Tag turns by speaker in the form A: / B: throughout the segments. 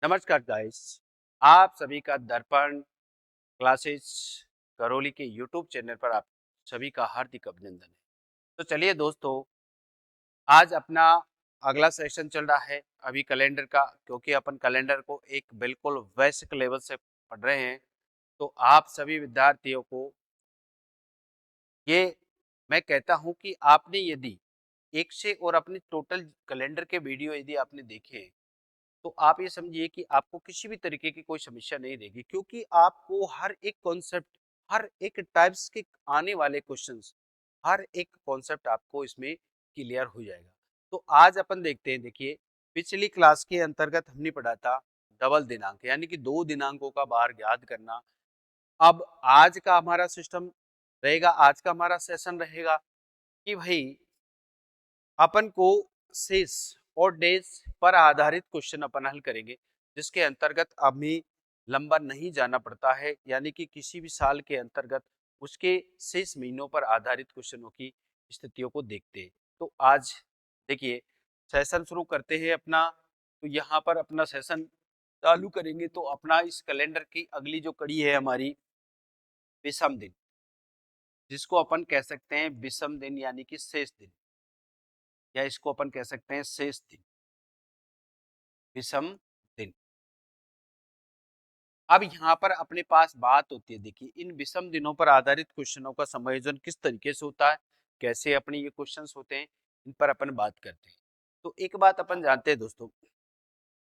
A: नमस्कार गाइस। आप सभी का दर्पण क्लासेस करौली के यूट्यूब चैनल पर आप सभी का हार्दिक अभिनंदन है। तो चलिए दोस्तों, आज अपना अगला सेशन चल रहा है अभी कैलेंडर का, क्योंकि अपन कैलेंडर को एक बिल्कुल वैश्विक लेवल से पढ़ रहे हैं। तो आप सभी विद्यार्थियों को ये मैं कहता हूँ कि आपने यदि एक से और अपने टोटल कैलेंडर के वीडियो यदि आपने देखे, तो आप ये समझिए कि आपको किसी भी तरीके की कोई समस्या नहीं रहेगी, क्योंकि आपको हर एक कॉन्सेप्ट, हर एक टाइप्स के आने वाले क्वेश्चंस, हर एक कॉन्सेप्ट आपको इसमें क्लियर हो जाएगा। तो आज अपन देखते हैं, देखिए पिछली क्लास के अंतर्गत हमने पढ़ा था डबल दिनांक, यानी कि दो दिनांकों का बार याद करना। अब आज का हमारा सिस्टम रहेगा, आज का हमारा सेशन रहेगा कि भाई अपन को शेष और डेज पर आधारित क्वेश्चन अपन हल करेंगे, जिसके अंतर्गत हमें लंबा नहीं जाना पड़ता है, यानी कि किसी भी साल के अंतर्गत उसके शेष महीनों पर आधारित क्वेश्चनों की स्थितियों को देखते हैं। तो आज देखिए सेशन शुरू करते हैं अपना। तो यहाँ पर अपना सेशन चालू करेंगे, तो अपना इस कैलेंडर की अगली जो कड़ी है हमारी विषम दिन, जिसको अपन कह सकते हैं विषम दिन यानी कि शेष दिन, या इसको अपन कह सकते हैं शेष दिन, विषम दिन। अब यहाँ पर अपने पास बात होती है, देखिए इन विषम दिनों पर आधारित क्वेश्चनों का समायोजन किस तरीके से होता है, कैसे अपने ये क्वेश्चंस होते हैं, इन पर अपन बात करते हैं। तो एक बात अपन जानते हैं दोस्तों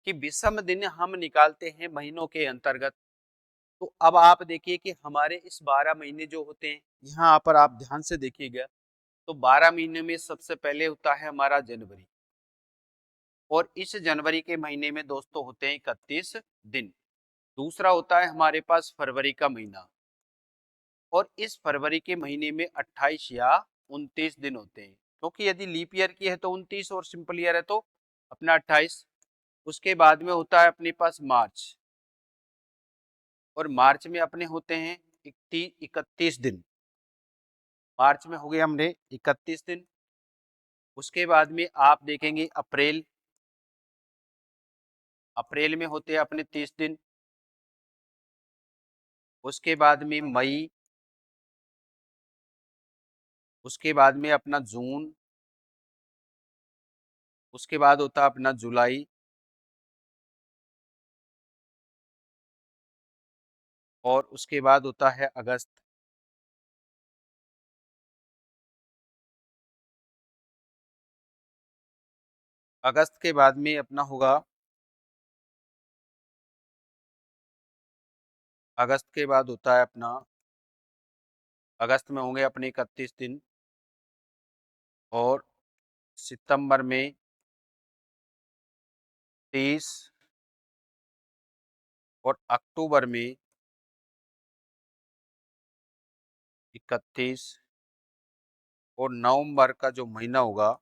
A: कि विषम दिन हम निकालते हैं महीनों के अंतर्गत। तो अब आप देखिए कि हमारे इस 12 महीने जो होते हैं, यहाँ पर आप ध्यान से देखिएगा, तो 12 महीने में सबसे पहले होता है हमारा जनवरी, और इस जनवरी के महीने में दोस्तों होते हैं 31 दिन। दूसरा होता है हमारे पास फरवरी का महीना, और इस फरवरी के महीने में 28 या 29 दिन होते हैं, क्योंकि यदि लीप ईयर की है तो 29 और सिंपल ईयर है तो अपना 28। उसके बाद में होता है अपने पास मार्च, और मार्च में अपने होते हैं 31 दिन। मार्च में हो गए हमने 31 दिन। उसके बाद में आप देखेंगे अप्रैल, अप्रैल में होते हैं अपने 30 दिन। उसके बाद में मई, उसके बाद में अपना जून, उसके बाद होता है अपना जुलाई, और उसके बाद होता है अगस्त। अगस्त के बाद में अपना होगा, अगस्त के बाद होता है अपना, अगस्त में होंगे अपने 31 दिन, और सितंबर में 30, और अक्टूबर में 31, और नवंबर का जो महीना होगा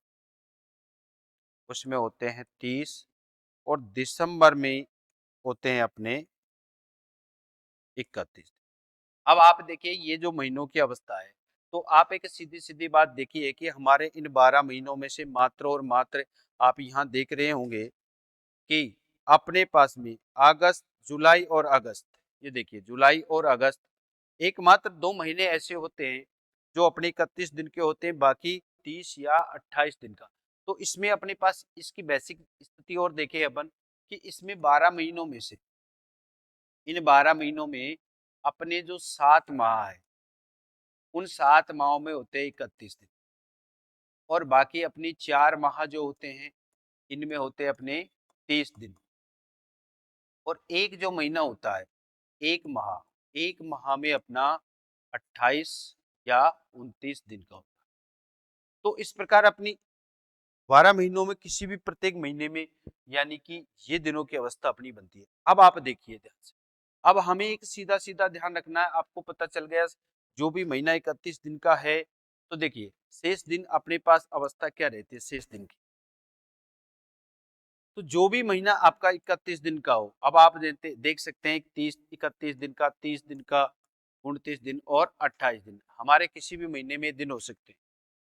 A: उसमें होते हैं 30, और दिसंबर में होते हैं अपने 31। अब आप देखिए ये जो महीनों की अवस्था है, तो आप एक सीधी सीधी बात देखिए कि हमारे इन 12 महीनों में से मात्र और मात्र आप यहाँ देख रहे होंगे कि अपने पास में अगस्त, जुलाई और अगस्त, ये देखिए जुलाई और अगस्त एकमात्र 2 महीने ऐसे होते हैं जो अपने 31 दिन के होते हैं, बाकी 30 या 28 दिन का। तो इसमें अपने पास इसकी बेसिक स्थिति और देखें अपन कि इसमें 12 महीनों में से, इन 12 महीनों में अपने जो 7 माह है, उन 7 माहों में होते हैं 31 दिन, और बाकी अपनी 4 माह जो होते हैं इनमें होते हैं अपने 30 दिन। और एक जो महीना होता है, एक माह, एक माह में अपना 28 या 29 दिन का होता है। तो इस प्रकार अपनी 12 महीनों में किसी भी प्रत्येक महीने में, यानी कि ये दिनों की अवस्था अपनी बनती है। अब आप देखिए ध्यान से, अब हमें एक सीधा सीधा ध्यान रखना है, आपको पता चल गया जो भी महीना 31 दिन का है, तो देखिए शेष दिन अपने पास अवस्था क्या रहती है शेष दिन की। तो जो भी महीना आपका 31 दिन का हो, अब आप देख सकते हैं 31 दिन का, 30 दिन का, 29 दिन और 28 दिन, हमारे किसी भी महीने में दिन हो सकते हैं।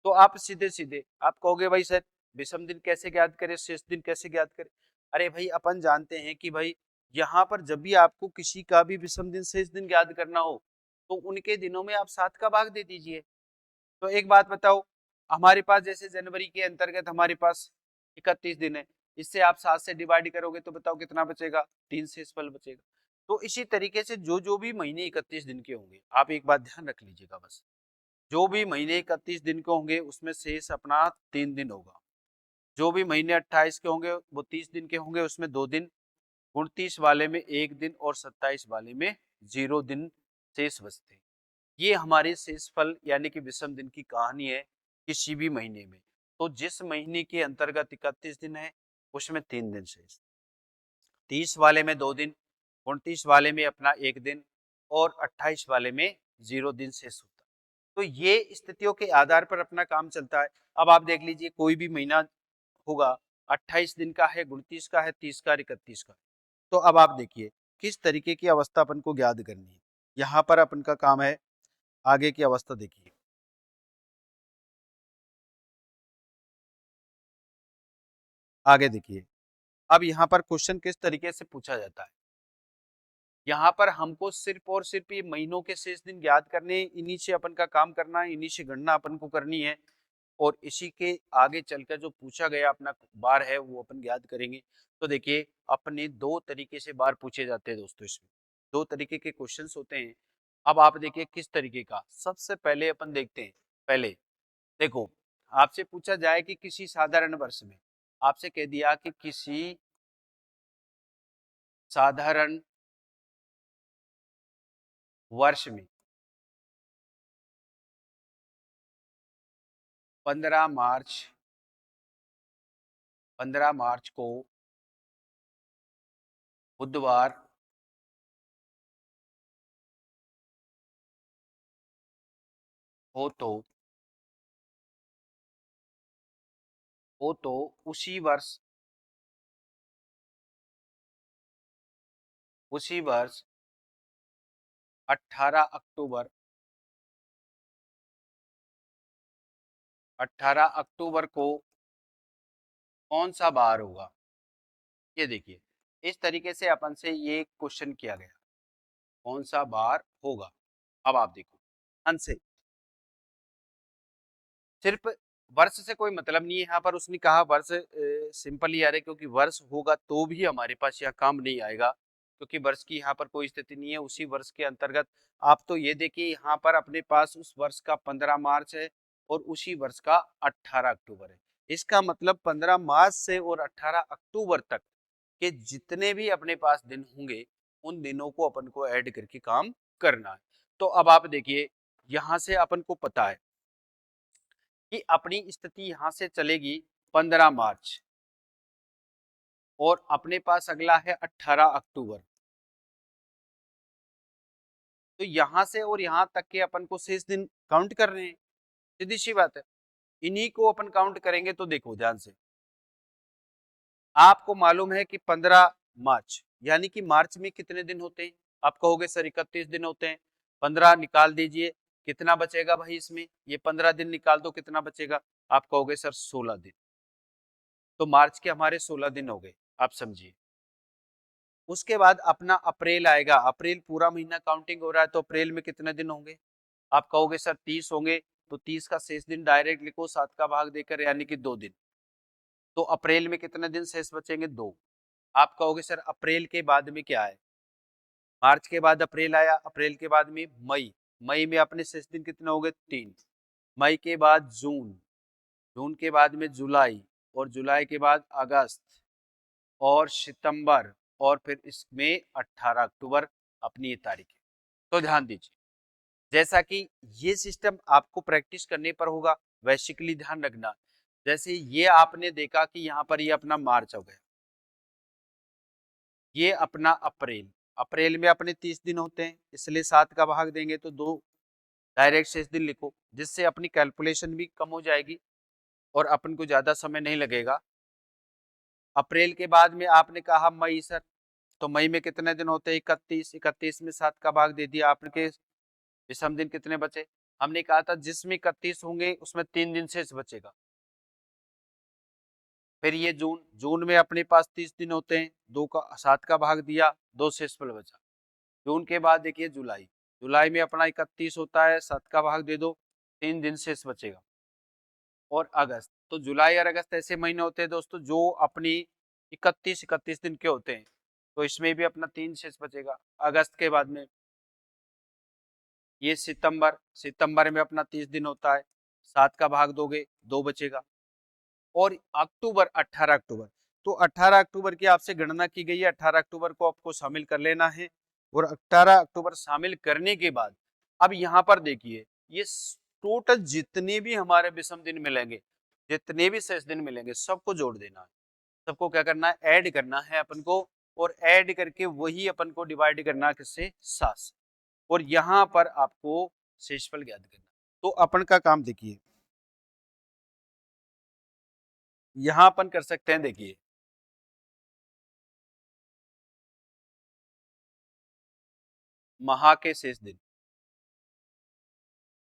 A: तो आप सीधे सीधे आप कहोगे भाई सर विषम दिन कैसे ज्ञात करें, शेष दिन कैसे ज्ञात करें। अरे भाई अपन जानते हैं कि भाई यहाँ पर जब भी आपको किसी का भी विषम दिन शेष दिन याद करना हो तो उनके दिनों में आप 7 का भाग दे दीजिए। तो एक बात बताओ, हमारे पास जैसे जनवरी के अंतर्गत हमारे पास 31 दिन है, इससे आप 7 से डिवाइड करोगे तो बताओ कितना बचेगा, 3 शेषफल बचेगा। तो इसी तरीके से जो जो भी महीने 31 दिन के होंगे, आप एक बात ध्यान रख लीजिएगा बस, जो भी महीने 31 दिन के होंगे उसमें शेष अपना 3 दिन होगा। जो भी महीने 28 के होंगे वो 30 दिन के होंगे, उसमें 2 दिन, 29 वाले में 1 दिन और 27 वाले में 0 दिन शेष बचते हैं। ये हमारे शेषफल यानी कि विषम दिन की कहानी है किसी भी महीने में। तो जिस महीने के अंतर्गत 31 दिन है उसमें 3 दिन शेष, 30 वाले में 2 दिन, 29 वाले में अपना 1 दिन और 28 वाले में 0 दिन शेष होता है। तो ये स्थितियों के आधार पर अपना काम चलता है। अब आप देख लीजिए कोई भी महीना होगा, 28 दिन का है, 29 का है, 30 का, 31 का। तो अब आप देखिए किस तरीके की अवस्था अपन को याद करनी है। यहाँ पर अपन का काम है, आगे की अवस्था देखिए। आगे देखिए, अब यहाँ पर क्वेश्चन किस तरीके से पूछा जाता है। यहाँ पर हमको सिर्फ और सिर्फ ये महीनों के शेष दिन याद करने, इन्हीं से अपन का काम करना है, इन्हीं से गणना अपन को करनी है और इसी के आगे चलकर जो पूछा गया अपना बार है वो अपन याद करेंगे। तो देखिए अपने 2 तरीके से बार पूछे जाते हैं दोस्तों, इसमें 2 तरीके के क्वेश्चंस होते हैं। अब आप देखिए किस तरीके का, सबसे पहले अपन देखते हैं। पहले देखो, आपसे पूछा जाए कि किसी साधारण वर्ष में, आपसे कह दिया कि किसी साधारण वर्ष में 15 मार्च 15 मार्च को बुधवार हो तो उसी वर्ष, उसी वर्ष 18 अक्टूबर 18 अक्टूबर को कौन सा बार होगा। ये देखिए इस तरीके से अपन से ये क्वेश्चन किया गया, कौन सा बार होगा। अब आप देखो ध्यान से, सिर्फ वर्ष से कोई मतलब नहीं है यहाँ पर। उसने कहा वर्ष सिंपल ही आ रहा है क्योंकि वर्ष होगा तो भी हमारे पास यहाँ काम नहीं आएगा क्योंकि वर्ष की यहाँ पर कोई स्थिति नहीं है। उसी वर्ष के अंतर्गत आप तो ये देखिए यहाँ पर अपने पास उस वर्ष का 15 मार्च है और उसी वर्ष का 18 अक्टूबर है। इसका मतलब 15 मार्च से और 18 अक्टूबर तक के जितने भी अपने पास दिन होंगे उन दिनों को अपन को ऐड करके काम करना है। तो अब आप देखिए यहाँ से अपन को पता है कि अपनी स्थिति यहां से चलेगी 15 मार्च और अपने पास अगला है 18 अक्टूबर। तो यहां से और यहां तक के अपन को शेष दिन काउंट कर रहे हैं, सीधी सी बात है। इन्हीं को अपन काउंट करेंगे तो देखो ध्यान से, आपको मालूम है कि 15 मार्च यानी कि मार्च में कितने दिन होते हैं। आप कहोगे सर 31 दिन होते हैं, 15 निकाल दीजिए कितना बचेगा भाई इसमें, ये 15 दिन निकाल दो कितना बचेगा। आप कहोगे सर 16 दिन। तो मार्च के हमारे 16 दिन हो गए, आप समझिए। उसके बाद अपना अप्रैल आएगा, अप्रैल पूरा महीना काउंटिंग हो रहा है तो अप्रैल में कितने दिन होंगे। आप कहोगे सर 30 होंगे, तो 30 का शेष दिन डायरेक्ट लिखो 7 का भाग देकर यानी कि 2 दिन। तो अप्रैल में कितने दिन शेष बचेंगे, 2। आप कहोगे सर अप्रैल के बाद में क्या है, मार्च के बाद अप्रैल आया, अप्रैल के बाद में मई, मई में अपने शेष दिन कितने हो गए, 3। मई के बाद जून, जून के बाद में जुलाई और जुलाई के बाद अगस्त और सितंबर और फिर इसमें 18 अक्टूबर अपनी ये तारीख है। तो ध्यान दीजिए, जैसा कि ये सिस्टम आपको प्रैक्टिस करने पर होगा, बेसिकली ध्यान रखना। जैसे ये आपने देखा कि यहाँ पर ये अपना मार्च हो गया, ये अपना अप्रैल, अप्रैल में अपने 30 दिन होते हैं इसलिए 7 का भाग देंगे तो 2 डायरेक्ट शेष दिन लिखो, जिससे अपनी कैलकुलेशन भी कम हो जाएगी और अपन को ज्यादा समय नहीं लगेगा। अप्रैल के बाद में आपने कहा मई सर, तो मई में कितने दिन होते हैं, 31, 31 में 7 का भाग दे दिया आपके, विषम दिन कितने बचे। हमने कहा था जिसमें 31 होंगे उसमें 3 दिन शेष बचेगा। फिर ये जून, जून में अपने पास 30 दिन होते हैं, 7 का भाग दिया, 2 शेषफल बचा। जून के बाद देखिए जुलाई, जुलाई में अपना 31 होता है, 7 का भाग दे दो, 3 दिन शेष बचेगा। और अगस्त, तो जुलाई और अगस्त ऐसे महीने होते हैं दोस्तों जो अपनी 31 दिन के होते हैं, तो इसमें भी अपना 3 शेष बचेगा। अगस्त के बाद में ये सितंबर, सितंबर में अपना 30 दिन होता है, 7 का भाग दोगे 2 बचेगा। और अक्टूबर, 18 अक्टूबर, तो 18 अक्टूबर की आपसे गणना की गई है, 18 अक्टूबर को आपको शामिल कर लेना है। और 18 अक्टूबर शामिल करने के बाद अब यहाँ पर देखिए ये टोटल जितने भी हमारे विषम दिन मिलेंगे, जितने भी शेष दिन मिलेंगे, सबको जोड़ देना है। सबको क्या करना है, ऐड करना है अपन को। और ऐड करके वही अपन को डिवाइड करना है किससे, 7 से। और यहाँ पर आपको शेषफल ज्ञात करना। तो अपन का काम देखिए, यहाँ अपन कर सकते हैं, देखिए माह के शेष दिन,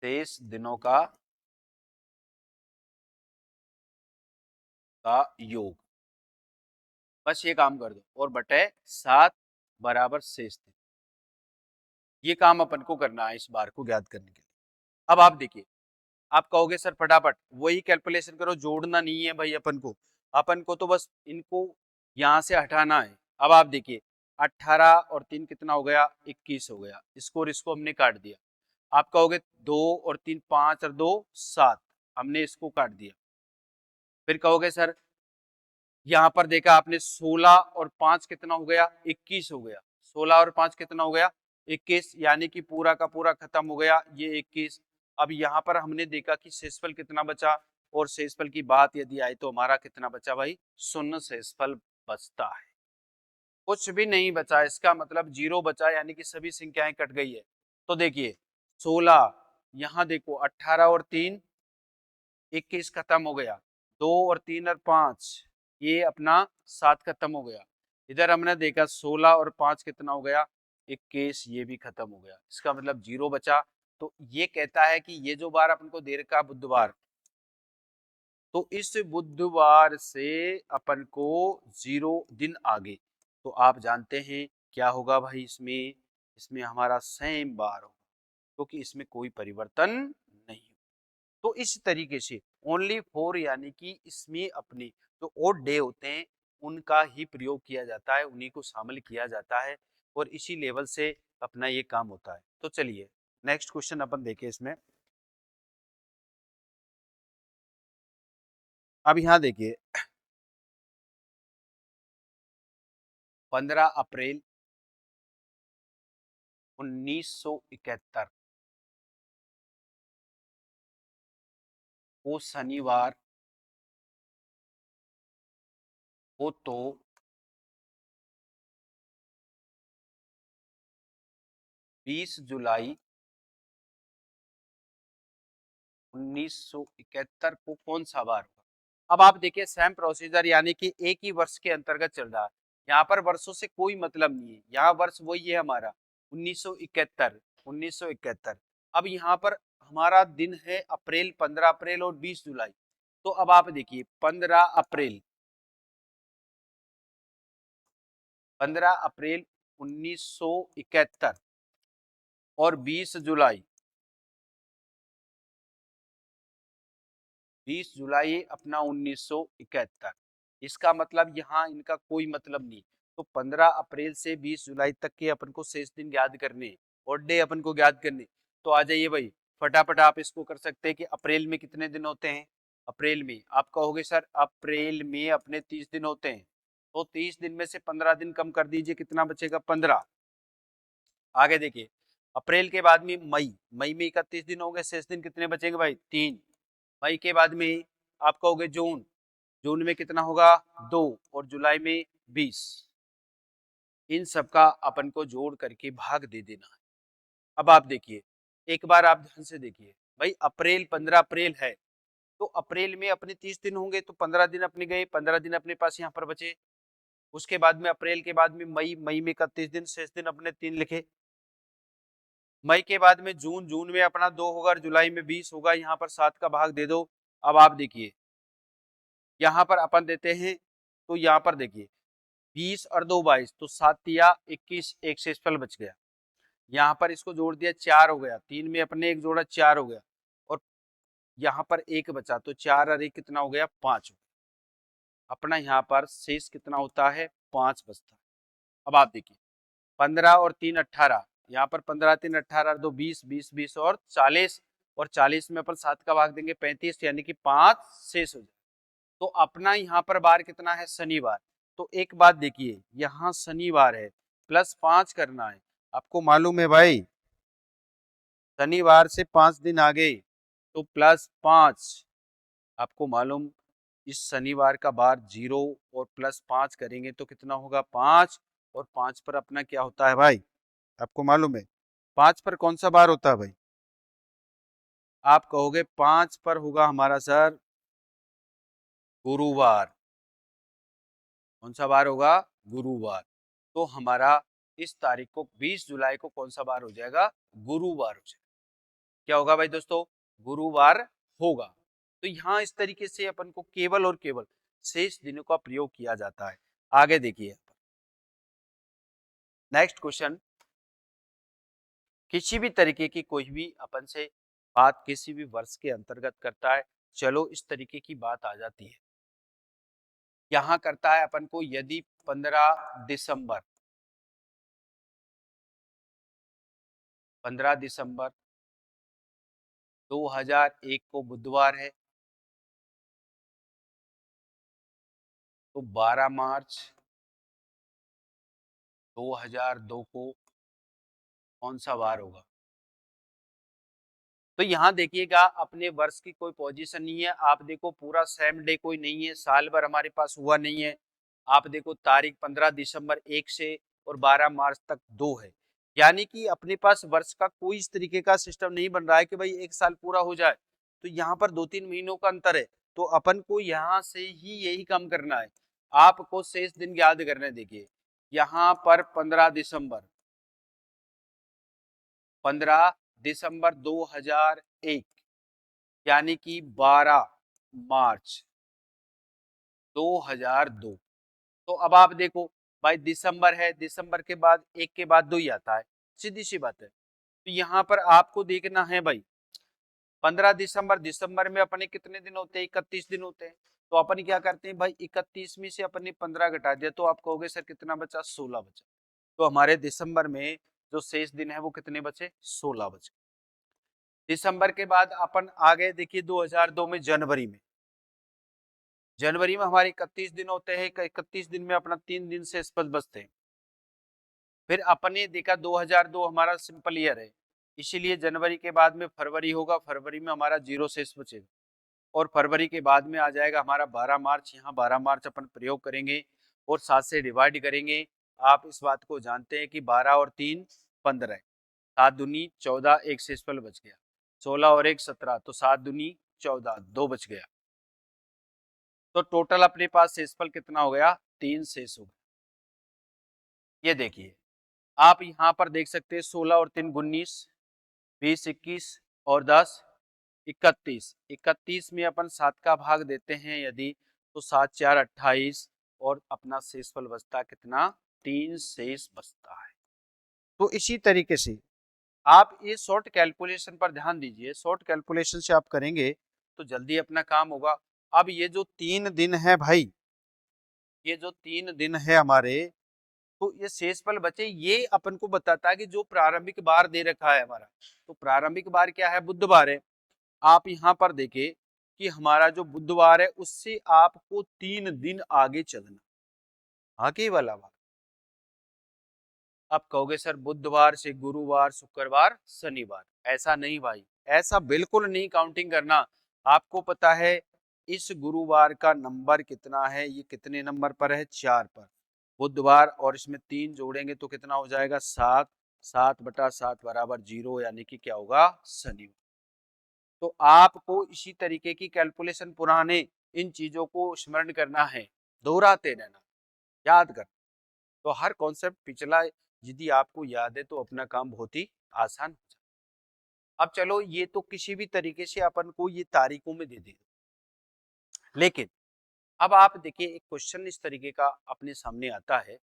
A: शेष दिनों का योग, बस ये काम कर दो, और बटे 7 बराबर शेष दिन। ये काम अपन को करना है इस बार को ज्ञात करने के लिए। अब आप देखिए, आप कहोगे सर फटाफट वही कैलकुलेशन करो, जोड़ना नहीं है भाई अपन को तो बस इनको यहाँ से हटाना है। अब आप देखिए 18 और 3 कितना हो गया, 21 हो गया। इसको और इसको हमने काट दिया। आप कहोगे 2 और 3 5 और 2 7, हमने इसको काट दिया। फिर कहोगे सर यहाँ पर देखा आपने 16 और 5 कितना हो गया, 21 हो गया। 16 और 5 कितना हो गया, 21, यानी कि पूरा का पूरा खत्म हो गया ये 21। अब यहाँ पर हमने देखा कि शेषफल कितना बचा, और शेषफल की बात यदि आई तो हमारा कितना बचा भाई, शून्य शेषफल बचता है। कुछ भी नहीं बचा, इसका मतलब 0 बचा, यानी कि सभी संख्याएं कट गई है। तो देखिए 16, यहाँ देखो 18 और 3 21 खत्म हो गया, 2 और 3 और 5 ये अपना 7 खत्म हो गया। इधर हमने देखा 16 और 5 कितना हो गया, 21, ये भी खत्म हो गया। इसका मतलब 0 बचा। तो ये कहता है कि ये जो बार अपन को दे रखा बुधवार, तो इस बुधवार से अपन को 0 दिन आगे, तो आप जानते हैं क्या होगा भाई, इसमें इसमें हमारा सेम बार होगा, क्योंकि इसमें कोई परिवर्तन नहीं। तो इस तरीके से ओनली फोर, यानी कि इसमें अपने जो ओड डे होते हैं उनका ही प्रयोग किया जाता है, उन्हीं को शामिल किया जाता है, और इसी लेवल से अपना ये काम होता है। तो चलिए नेक्स्ट क्वेश्चन अपन देखें इसमें। अब यहाँ देखिए 15 अप्रैल 1971 को शनिवार को, तो 20 जुलाई 1971 को कौन सा वार हुआ। अब आप देखिए सेम प्रोसीजर, यानी कि एक ही वर्ष के अंतर्गत चल रहा है। यहाँ पर वर्षों से कोई मतलब नहीं है, यहाँ वर्ष वही है हमारा 1971, 1971। अब यहाँ पर हमारा दिन है अप्रैल, 15 अप्रैल और 20 जुलाई। तो अब आप देखिए 15 अप्रैल, 15 अप्रैल 1971 और 20 जुलाई, 20 जुलाई अपना 1971। इसका मतलब यहाँ इनका कोई मतलब नहीं। तो 15 अप्रैल से 20 जुलाई तक के अपन को शेष दिन याद करने, और डे अपन को याद करने। तो आ जाइए भाई फटाफट, आप इसको कर सकते हैं कि अप्रैल में कितने दिन होते हैं। अप्रैल में आप कहोगे सर अप्रैल में अपने 30 दिन होते हैं, तो 30 दिन में से 15 दिन कम कर दीजिए, कितना बचेगा, 15। आगे देखिए अप्रैल के बाद में मई, मई में 31 दिन हो गए, शेष दिन कितने बचेंगे भाई, 3। मई के बाद में आप कहोगे जून, जून में कितना होगा, 2, और जुलाई में 20। इन सब का अपन को जोड़ करके भाग दे देना है। अब आप देखिए एक बार आप ध्यान से देखिए भाई, अप्रैल 15 अप्रैल है, तो अप्रैल में अपने 30 दिन होंगे, तो 15 दिन अपने गए, 15 दिन अपने पास यहाँ पर बचे। उसके बाद में अप्रैल के बाद में मई, मई में 31 दिन, शेष दिन अपने 3 लिखे। मई के बाद में जून, जून में अपना 2 होगा, और जुलाई में 20 होगा, यहाँ पर 7 का भाग दे दो। अब आप देखिए यहाँ पर अपन देते हैं, तो यहाँ पर देखिए 20 और 2 22, तो 7 तिया 21, एक शेषफल बच गया। यहाँ पर इसको जोड़ दिया, 4 हो गया, 3 में अपने एक जोड़ा 4 हो गया, और यहाँ पर एक बचा, तो 4 और 1 कितना हो गया, 5 हो गया। अपना यहाँ पर शेष कितना होता है, 5 बचता है। अब आप देखिए 15 और 3 18, यहाँ पर 15 3 18 और 2 20, 20 20 और 40, और 40 में अपन 7 का भाग देंगे 35, यानी कि 5 शेष हो जाए। तो अपना यहाँ पर बार कितना है, शनिवार। तो एक बात देखिए, यहाँ शनिवार है, +5 करना है। आपको मालूम है भाई, शनिवार से 5 दिन आगे, तो +5। आपको मालूम, इस शनिवार का बार 0 और +5 करेंगे तो कितना होगा, 5, और 5 पर अपना क्या होता है भाई, आपको मालूम है 5 पर कौन सा बार होता है भाई? आप कहोगे 5 पर होगा हमारा सर गुरुवार। कौन सा बार होगा, गुरुवार। तो हमारा इस तारीख को 20 जुलाई को कौन सा बार हो जाएगा, गुरुवार हो जाएगा। क्या होगा भाई दोस्तों, गुरुवार होगा। तो यहाँ इस तरीके से अपन को केवल और केवल शेष दिनों का प्रयोग किया जाता है। आगे देखिए नेक्स्ट क्वेश्चन, किसी भी तरीके की कोई भी अपन से बात किसी भी वर्ष के अंतर्गत करता है, चलो इस तरीके की बात आ जाती है। यहाँ करता है अपन को, यदि 15 दिसंबर 2001 को बुधवार है, तो 12 मार्च 2002 को कौन सा वार होगा। तो यहाँ देखिएगा, अपने वर्ष की कोई पोजीशन नहीं है। आप देखो पूरा सेम डे कोई नहीं है, साल भर हमारे पास हुआ नहीं है। आप देखो तारीख 15 दिसंबर 1 से और 12 मार्च तक 2 है, यानी कि अपने पास वर्ष का कोई इस तरीके का सिस्टम नहीं बन रहा है कि भाई एक साल पूरा हो जाए। तो यहाँ पर 2-3 महीनों का अंतर है, तो अपन को यहाँ से ही यही काम करना है। आपको शेष दिन याद करने, देखिए यहाँ पर 15 दिसंबर 2001, यानी कि 12 मार्च 2002। तो अब आप देखो भाई, दिसंबर है, दिसंबर के बाद 1 के बाद 2 ही आता है, सीधी सी बात है। तो यहाँ पर आपको देखना है भाई, 15 दिसंबर, दिसंबर में अपने कितने दिन होते हैं, 31 दिन होते हैं। तो अपन क्या करते हैं भाई, 31 में से अपने 15 घटा दिया, तो आप कहोगे सर कितना बचा, 16 बचा। तो हमारे दिसंबर में जो शेष दिन है वो कितने बचे, 16 बचे। दिसंबर के बाद अपन आगे देखिए 2002 में जनवरी में हमारे 31 दिन होते हैं, 31 दिन में अपना 3 दिन से स्पष्ट बचते हैं। फिर अपने देखा 2002 हमारा सिंपल ईयर है, इसीलिए जनवरी के बाद में फरवरी होगा, फरवरी में हमारा 0 शेष बचेगा, और फरवरी के बाद में आ जाएगा हमारा 12 मार्च। यहाँ 12 मार्च अपन प्रयोग करेंगे और 7 से डिवाइड करेंगे। आप इस बात को जानते हैं कि 12 और 3 15 है, 7 दूनी 14, एक शेषफल बच गया, 16 और 1 17, तो 7 दूनी 14, 2 बच गया। तो टोटल अपने पास शेषफल कितना हो गया, 3 शेष हो गया। ये देखिए आप यहाँ पर देख सकते हैं 16 और 3 19, 20 21 और 10 31, 31 में अपन 7 का भाग देते हैं यदि, तो 7 4 28, और अपना शेषफल बचता कितना, 3 शेष बचता है। तो इसी तरीके से आप ये शॉर्ट कैलकुलेशन पर ध्यान दीजिए, शॉर्ट कैलकुलेशन से आप करेंगे तो जल्दी अपना काम होगा। अब ये जो 3 दिन है भाई, ये जो 3 दिन है हमारे, तो ये शेषफल बचे, ये अपन को बताता है कि जो प्रारंभिक बार दे रखा है हमारा, तो प्रारंभिक बार क्या है, बुधवार है। आप यहाँ पर देखें कि हमारा जो बुधवार है उससे आपको 3 दिन आगे चलना, आगे वाला बार। आप कहोगे सर बुधवार से गुरुवार, शुक्रवार, शनिवार, ऐसा नहीं भाई, ऐसा बिल्कुल नहीं काउंटिंग करना। आपको पता है इस गुरुवार का नंबर कितना है, ये कितने नंबर पर है, 4 पर। बुधवार और इसमें 3 जोड़ेंगे तो कितना हो जाएगा, 7, 7/7 बराबर 0, यानी कि क्या होगा, शनिवार। तो आपको इसी तरीके की कैलकुलेशन पुराने इन चीजों को स्मरण करना है, दोहराते रहना, याद कर। तो हर कॉन्सेप्ट पिछला यदि आपको याद है तो अपना काम बहुत ही आसान हो जाए। अब चलो ये तो किसी भी तरीके से अपन को ये तारीखों में दे दे, लेकिन अब आप देखिए एक क्वेश्चन इस तरीके का अपने सामने आता है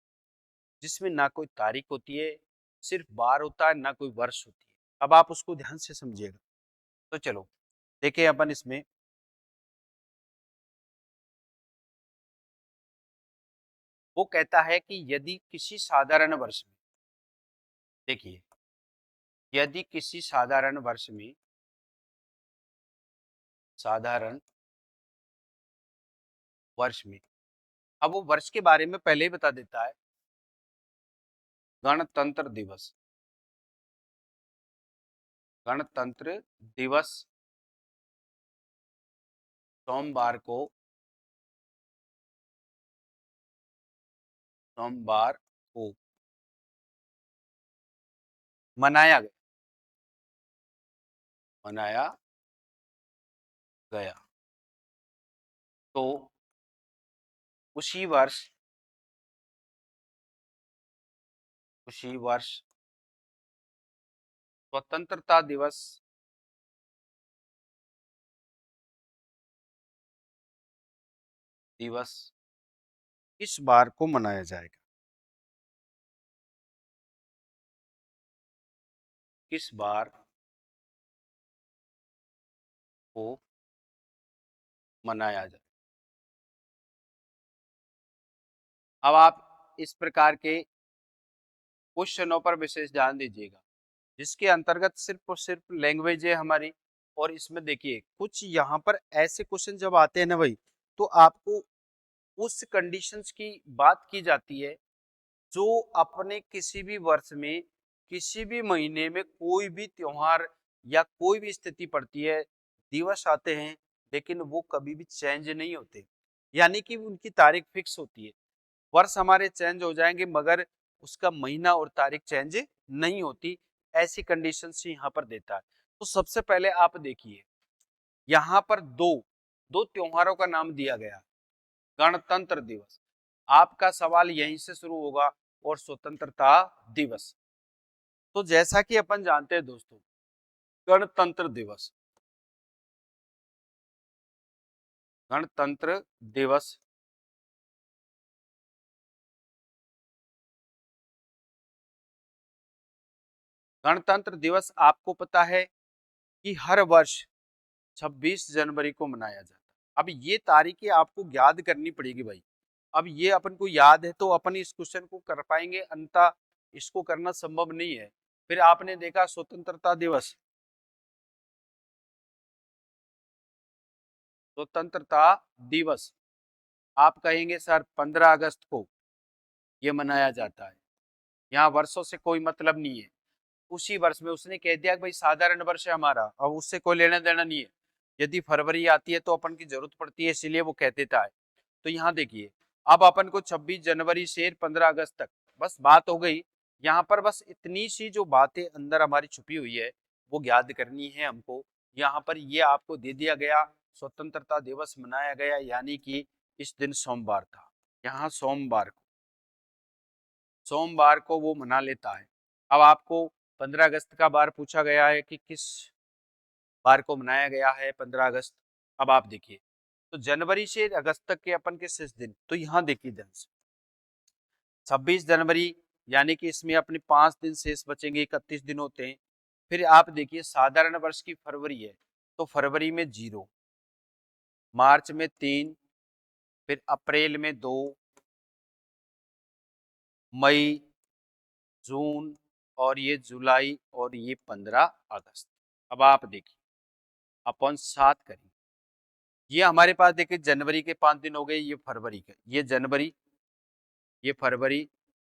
A: जिसमें ना कोई तारीख होती है, सिर्फ बार होता है, ना कोई वर्ष होती है। अब आप उसको ध्यान से समझिएगा। तो चलो देखिए अपन इसमें वो कहता है कि यदि किसी साधारण वर्ष में, देखिए यदि किसी साधारण वर्ष में, साधारण वर्ष में, अब वो वर्ष के बारे में पहले ही बता देता है, गणतंत्र दिवस, गणतंत्र दिवस सोमवार को, सोमवार को मनाया गया, मनाया गया। तो उसी वर्ष, उसी वर्ष स्वतंत्रता दिवस, दिवस किस बार को मनाया जाएगा, किस बार को मनाया जाए। अब आप इस प्रकार के क्वेश्चनों पर विशेष ध्यान दीजिएगा जिसके अंतर्गत सिर्फ और सिर्फ लैंग्वेज है हमारी। और इसमें देखिए कुछ यहाँ पर ऐसे क्वेश्चन जब आते हैं ना भाई, तो आपको उस कंडीशंस की बात की जाती है जो अपने किसी भी वर्ष में, किसी भी महीने में कोई भी त्योहार या कोई भी स्थिति पड़ती है, दिवस आते हैं लेकिन वो कभी भी चेंज नहीं होते, यानी कि उनकी तारीख फिक्स होती है। वर्ष हमारे चेंज हो जाएंगे मगर उसका महीना और तारीख चेंज नहीं होती। ऐसी कंडीशन से यहाँ पर देता है। तो सबसे पहले आप देखिए यहाँ पर दो दो त्योहारों का नाम दिया गया, गणतंत्र दिवस। आपका सवाल यहीं से शुरू होगा और स्वतंत्रता दिवस। तो जैसा कि अपन जानते हैं दोस्तों, गणतंत्र दिवस, गणतंत्र दिवस गणतंत्र दिवस आपको पता है कि हर वर्ष 26 जनवरी को मनाया जाता है। अब ये तारीखें आपको याद करनी पड़ेगी भाई। अब ये अपन को याद है तो अपन इस क्वेश्चन को कर पाएंगे, अन्यथा इसको करना संभव नहीं है। फिर आपने देखा स्वतंत्रता दिवस, स्वतंत्रता दिवस आप कहेंगे सर 15 अगस्त को ये मनाया जाता है, यहाँ वर्षों से कोई मतलब नहीं है। उसी वर्ष में उसने कह दिया कि भाई साधारण वर्ष है हमारा, अब उससे कोई लेना देना नहीं है। यदि फरवरी आती है तो अपन की जरूरत पड़ती है, इसीलिए वो कह देता है। तो यहाँ देखिए अब अपन को 26 जनवरी से 15 अगस्त तक बस बात हो गई। यहाँ पर बस इतनी सी जो बातें अंदर हमारी छुपी हुई है वो याद करनी है हमको। यहाँ पर ये आपको दे दिया गया, स्वतंत्रता दिवस मनाया गया यानी कि इस दिन सोमवार था, यहाँ सोमवार को वो मना लेता है। अब आपको 15 अगस्त का बार पूछा गया है कि किस बार को मनाया गया है 15 अगस्त। अब आप देखिए तो जनवरी से अगस्त तक के अपन के शेष दिन, तो यहाँ देखिए ध्यान से 26 जनवरी यानी कि इसमें अपने 5 दिन शेष बचेंगे, 31 दिन होते हैं। फिर आप देखिए साधारण वर्ष की फरवरी है तो फरवरी में 0, मार्च में 3, फिर अप्रैल में 2, मई, जून और ये जुलाई और ये 15 अगस्त। अब आप देखिए अपन 7 करें, ये हमारे पास देखिए जनवरी के 5 दिन हो गए, ये फरवरी के, ये जनवरी, ये फरवरी,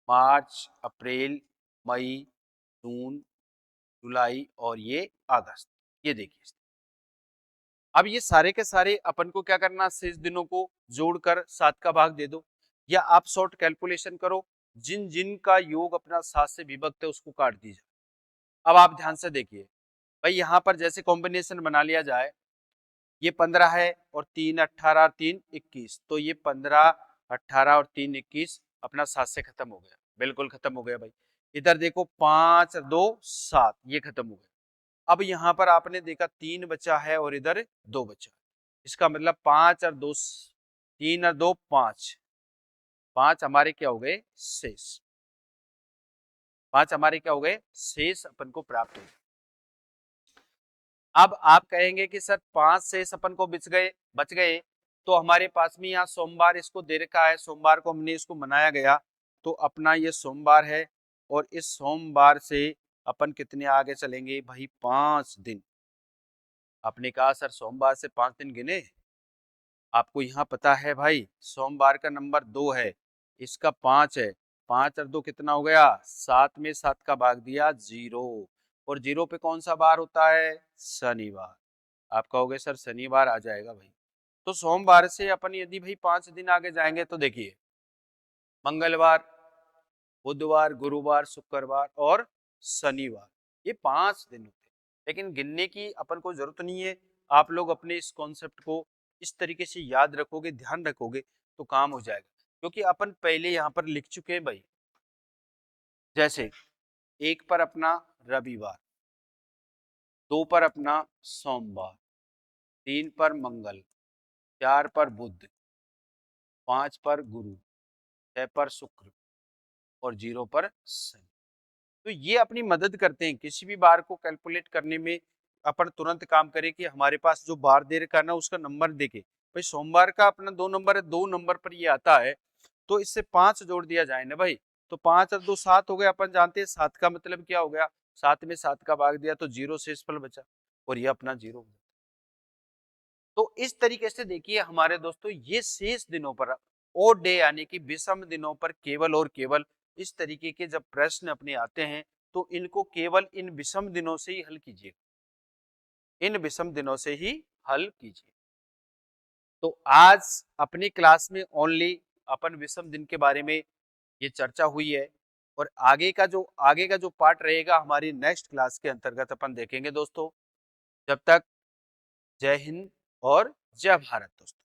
A: मार्च, अप्रैल, मई, जून, जुलाई और ये अगस्त। ये देखिए अब ये सारे के सारे अपन को क्या करना, शेष दिनों को जोड़कर 7 का भाग दे दो, या आप शॉर्ट कैलकुलेशन करो, जिन जिन का योग अपना 7 से विभक्त है उसको काट दीजिए। अब आप ध्यान से देखिए भाई यहाँ पर जैसे कॉम्बिनेशन बना लिया जाए, ये 15 है और 3 18 3 21, तो ये 15 18 और 3 21 अपना 7 से खत्म हो गया, बिल्कुल खत्म हो गया भाई। इधर देखो 5 2 7, ये खत्म हो गया। अब यहाँ पर आपने देखा 3 बचा है और इधर 2 बचा, इसका मतलब 5 और 2 3 और 2 5, 5 हमारे क्या हो गए शेष, 5 हमारे क्या हो गए शेष अपन को प्राप्त हो गए। अब आप कहेंगे कि सर 5 शेष अपन को बच गए, तो हमारे पास में यहाँ सोमवार इसको दे रखा है, सोमवार को हमने इसको मनाया गया, तो अपना ये सोमवार है और इस सोमवार से अपन कितने आगे चलेंगे भाई 5 दिन। आपने कहा सर सोमवार से 5 दिन गिने, आपको यहाँ पता है भाई सोमवार का नंबर 2 है, इसका 5 है, 5 और 2 कितना हो गया 7 में 7 का भाग दिया 0, और 0 पे कौन सा बार होता है शनिवार। आप कहोगे सर शनिवार आ जाएगा भाई, तो सोमवार से अपन यदि भाई 5 दिन आगे जाएंगे तो देखिए मंगलवार, बुधवार, गुरुवार, शुक्रवार और शनिवार, ये 5 दिन होते हैं। लेकिन गिनने की अपन को जरूरत नहीं है, आप लोग अपने इस कॉन्सेप्ट को इस तरीके से याद रखोगे, ध्यान रखोगे तो काम हो जाएगा, क्योंकि अपन पहले यहाँ पर लिख चुके हैं भाई। जैसे 1 पर अपना रविवार, 2 पर अपना सोमवार, 3 पर मंगल, 4 पर बुध, 5 पर गुरु, 6 पर शुक्र और 0 पर शनि। तो ये अपनी मदद करते हैं किसी भी बार को कैलकुलेट करने में। अपन तुरंत काम करें कि हमारे पास जो बार दे रखा है ना उसका नंबर देके, भाई सोमवार का अपना 2 नंबर है, 2 नंबर पर ये आता है, तो इससे 5 जोड़ दिया जाए ना भाई, तो 5 और 2 7 हो गया। अपन जानते हैं 7 का मतलब क्या हो गया, 7 में 7 का भाग दिया तो 0 शेषफल बचा और ये अपना 0। तो इस तरीके से देखिए हमारे दोस्तों, ये शेष दिनों पर ओड डे यानी कि विषम दिनों पर केवल और केवल इस तरीके के जब प्रश्न अपने आते हैं तो इनको केवल इन विषम दिनों से ही हल कीजिए, इन विषम दिनों से ही हल कीजिए। तो आज अपनी क्लास में ओनली अपन विषम दिन के बारे में ये चर्चा हुई है, और आगे का जो पार्ट रहेगा हमारी नेक्स्ट क्लास के अंतर्गत अपन देखेंगे दोस्तों। जब तक जय हिंद और जय भारत दोस्तों।